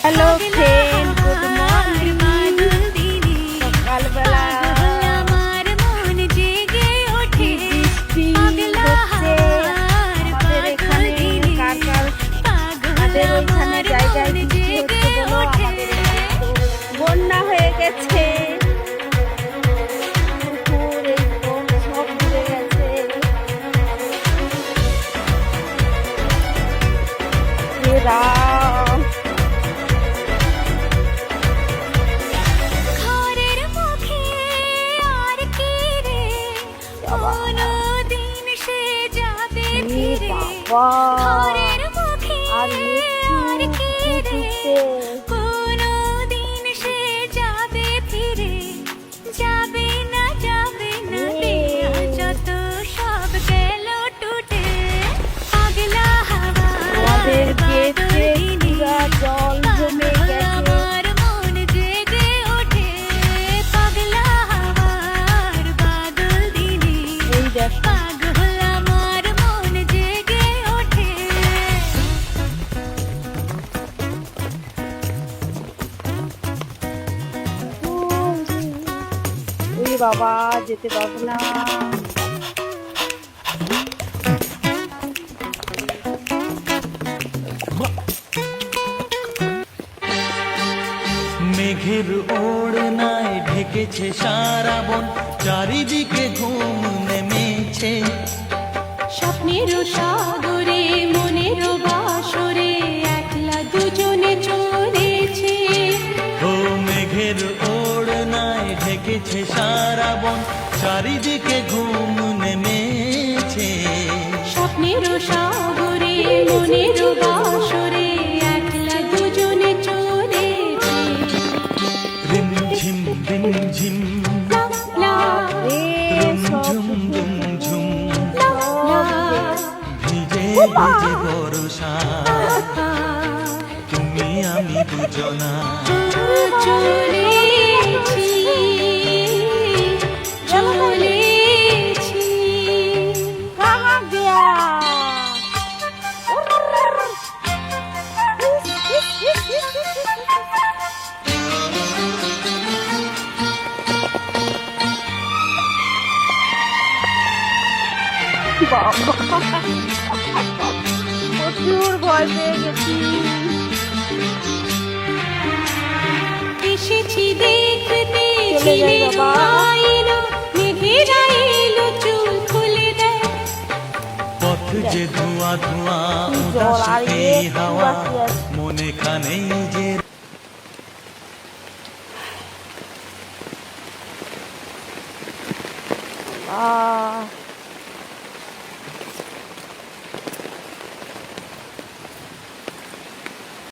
Hello friend, good morning. সকালবেলা কি বৃষ্টি হচ্ছে আমাদের এখানে। কার কার আমাদের ওইখানে জায়গায় বৃষ্টি হচ্ছে বলো? আমাদের এখানে তো বন্যা হয়ে গেছে, পুকুর একদম সব ডুবে গেছে। রাম আর আমাদের গেটে পুরা জল জমে গেছে। এই দেখো বাবা, যেতে পারবো না। মেঘের ওড়নায় ঢেকেছে সারা বন, চারিদিকে ঘুম নেমেছে। স্বপ্নের সাগরে মনের বাসরে একলা দুজনে চলেছে। ও মেঘের ওড়নায় ঢেকেছে সারা বন, চারিদিকে ঘুম নেমেছে। স্বপ্নের সাগরে মনের বাসরে একলা দুজনে চলেছে। রিমঝিম রিমঝিম ঝুম ঝুম ঝুম ভিজে ভিজে বর্ষা, তুমি আমি দুজনা চলেছি চলেছি। প্রচুর ভয় পেয়ে গেছি। এসেছি দেখতে চলে যাই বাবা। মেঘেরা এলো চুল খুলে দেয়। পথ যে ধোঁয়া ধোঁয়া, জল আর উদাস এই একটু হাওয়া, বাকি আছে। মনে খানেই যে আহ